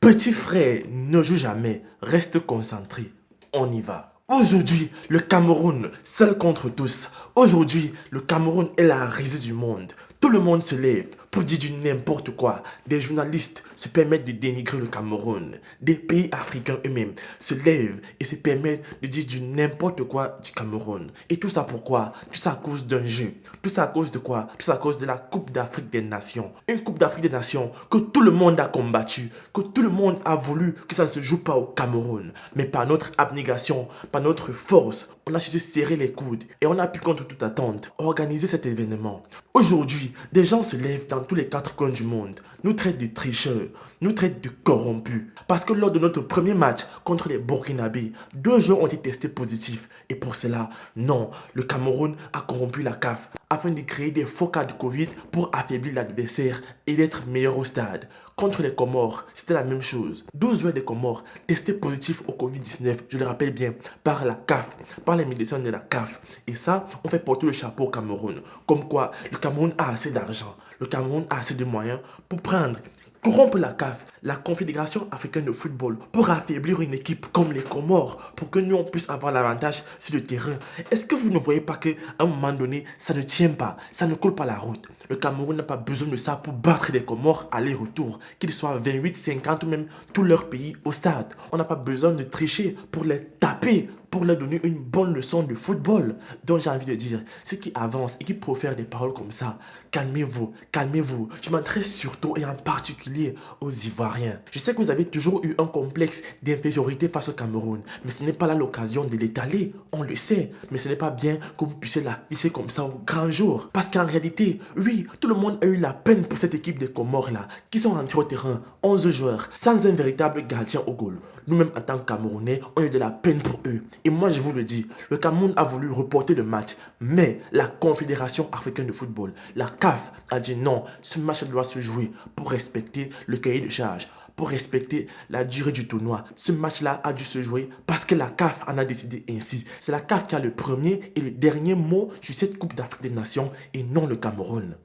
Petit frère, ne joue jamais, reste concentré. On y va. Aujourd'hui, le Cameroun, seul contre tous. Aujourd'hui, le Cameroun est la risée du monde. Tout le monde se lève pour dire du n'importe quoi. Des journalistes se permettent de dénigrer le Cameroun. Des pays africains eux-mêmes se lèvent et se permettent de dire du n'importe quoi du Cameroun. Et tout ça pourquoi? Tout ça à cause d'un jeu. Tout ça à cause de quoi? Tout ça à cause de la Coupe d'Afrique des Nations. Une Coupe d'Afrique des Nations que tout le monde a combattu, que tout le monde a voulu que ça ne se joue pas au Cameroun. Mais par notre abnégation, par notre force, on a su se serrer les coudes et on a pu contre toute attente organiser cet événement. Aujourd'hui, des gens se lèvent dans tous les quatre coins du monde, nous traitent de tricheurs, nous traitent de corrompus. Parce que lors de notre premier match contre les Burkinabés, 2 joueurs ont été testés positifs. Et pour cela, non, le Cameroun a corrompu la CAF afin de créer des faux cas de Covid pour affaiblir l'adversaire et d'être meilleur au stade. Contre les Comores, c'était la même chose. 12 joueurs des Comores testés positifs au Covid-19, je le rappelle bien, par la CAF, par les médecins de la CAF. Et ça, on fait porter le chapeau au Cameroun. Comme quoi, le Cameroun a assez d'argent, le Cameroun a assez de moyens pour prendre, corrompre la CAF, la Confédération africaine de football, pour affaiblir une équipe comme les Comores, pour que nous on puisse avoir l'avantage sur le terrain. Est-ce que vous ne voyez pas qu'à un moment donné, ça ne tient pas, ça ne coule pas la route? Le Cameroun n'a pas besoin de ça pour battre les Comores aller-retour, qu'ils soient 28, 50 ou même tout leur pays au stade. On n'a pas besoin de tricher pour les taper, pour leur donner une bonne leçon de football. Donc j'ai envie de dire, ceux qui avancent et qui profèrent des paroles comme ça, calmez-vous, calmez-vous. Je m'adresse surtout et en particulier aux Ivoiriens. Je sais que vous avez toujours eu un complexe d'infériorité face au Cameroun, mais ce n'est pas là l'occasion de l'étaler, on le sait. Mais ce n'est pas bien que vous puissiez l'afficher comme ça au grand jour. Parce qu'en réalité, oui, tout le monde a eu la peine pour cette équipe des Comores là, qui sont rentrés au terrain, 11 joueurs, sans un véritable gardien au goal. Nous-mêmes en tant que Camerounais, on a eu de la peine pour eux. Et moi je vous le dis, le Cameroun a voulu reporter le match, mais la Confédération africaine de football, la CAF, a dit non, ce match doit se jouer pour respecter le cahier de charge, pour respecter la durée du tournoi. Ce match-là a dû se jouer parce que la CAF en a décidé ainsi. C'est la CAF qui a le premier et le dernier mot sur cette Coupe d'Afrique des Nations et non le Cameroun.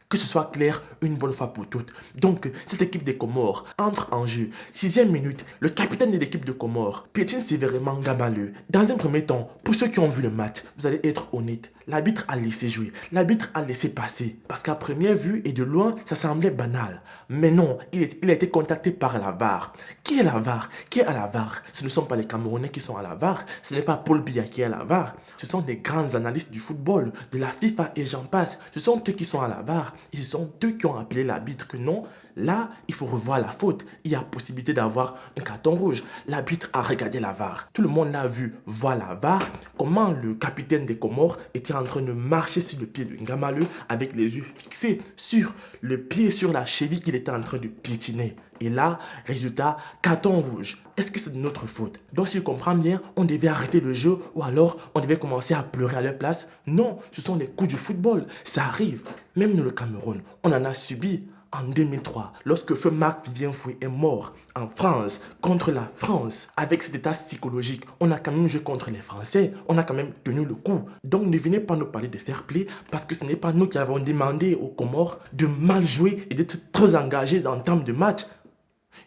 Que ce soit clair une bonne fois pour toutes. Donc, cette équipe des Comores entre en jeu. 6e minute, le capitaine de l'équipe de Comores piétine sévèrement Gamaleu. Dans un premier temps, pour ceux qui ont vu le match, vous allez être honnête. L'arbitre a laissé jouer, l'arbitre a laissé passer. Parce qu'à première vue et de loin, ça semblait banal. Mais non, il a été contacté par la VAR. Qui est la VAR? Qui est à la VAR? Ce ne sont pas les Camerounais qui sont à la VAR. Ce n'est pas Paul Biya qui est à la VAR. Ce sont des grands analystes du football, de la FIFA et j'en passe. Ce sont eux qui sont à la VAR. Et ce sont eux qui ont appelé l'arbitre que non, là, il faut revoir la faute. Il y a possibilité d'avoir un carton rouge. L'arbitre a regardé la VAR. Tout le monde l'a vu voir la VAR. Comment le capitaine des Comores était en train de marcher sur le pied de Ngamaleu avec les yeux fixés sur le pied, sur la cheville qu'il était en train de piétiner. Et là, résultat, carton rouge. Est-ce que c'est de notre faute? Donc si je comprends bien, on devait arrêter le jeu ou alors on devait commencer à pleurer à leur place? Non, ce sont les coups du football. Ça arrive. Même nous, le Cameroun, on en a subi. En 2003, lorsque feu Marc-Vivien Foé est mort en France, contre la France, avec cet état psychologique, on a quand même joué contre les Français, on a quand même tenu le coup. Donc ne venez pas nous parler de fair play, parce que ce n'est pas nous qui avons demandé aux Comores de mal jouer et d'être trop engagés en termes de match.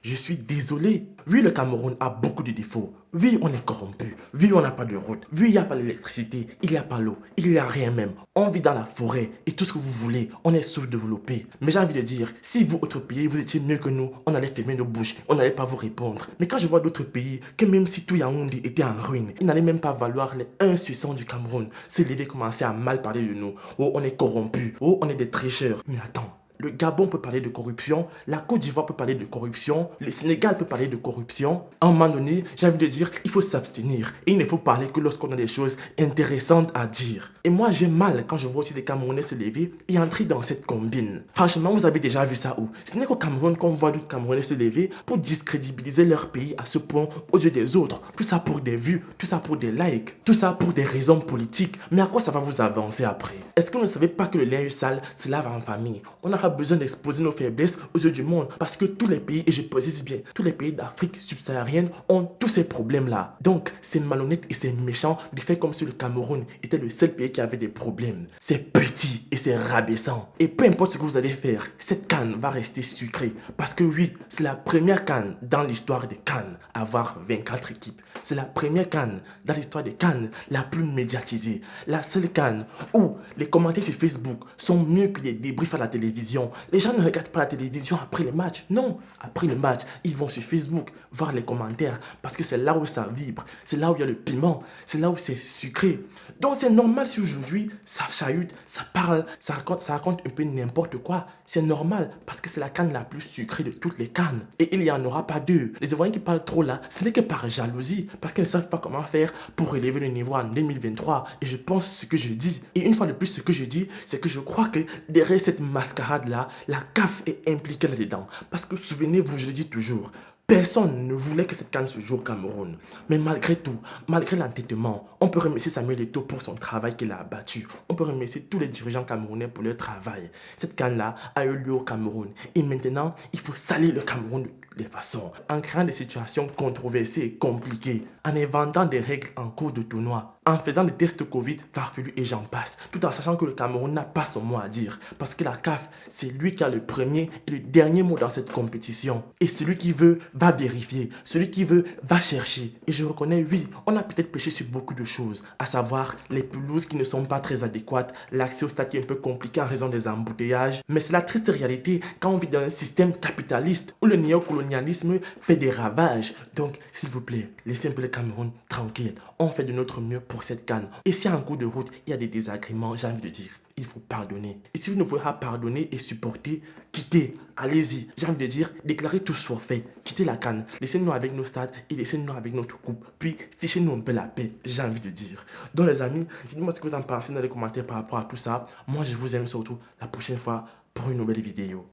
Je suis désolé. Oui, le Cameroun a beaucoup de défauts. Oui, on est corrompu. Oui, on n'a pas de route. Oui, il n'y a pas d'électricité. Il n'y a pas l'eau. Il n'y a rien même. On vit dans la forêt et tout ce que vous voulez. On est sous-développé. Mais j'ai envie de dire, si vous, autres pays, vous étiez mieux que nous, on allait fermer nos bouches. On n'allait pas vous répondre. Mais quand je vois d'autres pays, que même si tout Yaoundé était en ruine, il n'allait même pas valoir les 1 sur 100 du Cameroun. Se lever, commencer à mal parler de nous. Oh, on est corrompu. Oh, on est des tricheurs. Mais attends. Le Gabon peut parler de corruption, la Côte d'Ivoire peut parler de corruption, le Sénégal peut parler de corruption. À un moment donné, j'ai envie de dire qu'il faut s'abstenir. Et il ne faut parler que lorsqu'on a des choses intéressantes à dire. Et moi, j'ai mal quand je vois aussi des Camerounais se lever et entrer dans cette combine. Franchement, vous avez déjà vu ça où? Ce n'est qu'au Cameroun qu'on voit d'autres Camerounais se lever pour discrédibiliser leur pays à ce point aux yeux des autres. Tout ça pour des vues, tout ça pour des likes, tout ça pour des raisons politiques. Mais à quoi ça va vous avancer après? Est-ce que vous ne savez pas que le linge sale se lave en famille? On n'a pas pas besoin d'exposer nos faiblesses aux yeux du monde parce que tous les pays, et je précise bien, tous les pays d'Afrique subsaharienne ont tous ces problèmes-là. Donc, c'est malhonnête et c'est méchant de faire comme si le Cameroun était le seul pays qui avait des problèmes. C'est petit et c'est rabaissant. Et peu importe ce que vous allez faire, cette CAN va rester sucrée. Parce que oui, c'est la première CAN dans l'histoire des CAN à avoir 24 équipes. C'est la première CAN dans l'histoire des CAN la plus médiatisée. La seule CAN où les commentaires sur Facebook sont mieux que les débriefs à la télévision. Les gens ne regardent pas la télévision après le match. Non, après le match, ils vont sur Facebook voir les commentaires parce que c'est là où ça vibre, c'est là où il y a le piment, c'est là où c'est sucré. Donc c'est normal si aujourd'hui ça chahute, ça parle, ça raconte un peu n'importe quoi. C'est normal parce que c'est la CAN la plus sucrée de toutes les CAN. Et il n'y en aura pas deux. Les Ivoiriens qui parlent trop là, ce n'est que par jalousie parce qu'ils ne savent pas comment faire pour élever le niveau en 2023. Et je pense ce que je dis. Et une fois de plus, ce que je dis, c'est que je crois que derrière cette mascarade-là, la CAF est impliquée là-dedans. Parce que souvenez-vous, je le dis toujours, personne ne voulait que cette CAN se joue au Cameroun. Mais malgré tout, malgré l'entêtement, on peut remercier Samuel Eto'o pour son travail qu'il a abattu. On peut remercier tous les dirigeants camerounais pour leur travail. Cette CAN-là a eu lieu au Cameroun. Et maintenant, il faut salir le Cameroun de toutes les façons. En créant des situations controversées et compliquées. En inventant des règles en cours de tournoi. En faisant des tests Covid farfelus et j'en passe. Tout en sachant que le Cameroun n'a pas son mot à dire. Parce que la CAF, c'est lui qui a le premier et le dernier mot dans cette compétition. Et celui qui veut va vérifier. Celui qui veut va chercher. Et je reconnais, oui, on a peut-être péché sur beaucoup de choses. À savoir les pelouses qui ne sont pas très adéquates, l'accès au stade qui est un peu compliqué en raison des embouteillages. Mais c'est la triste réalité quand on vit dans un système capitaliste où le néocolonialisme fait des ravages. Donc, s'il vous plaît, laissez un peu le Cameroun tranquille. On fait de notre mieux pour cette CAN. Et si en cours de route, il y a des désagréments, j'ai envie de dire, il faut pardonner. Et si vous ne pouvez pas pardonner et supporter, quittez, allez-y. J'ai envie de dire, déclarez tous forfaits, quittez la CAN, laissez-nous avec nos stades et laissez-nous avec notre coupe. Puis, fichez-nous un peu la paix, j'ai envie de dire. Donc les amis, dites-moi ce que vous en pensez dans les commentaires par rapport à tout ça. Moi, je vous aime surtout la prochaine fois pour une nouvelle vidéo.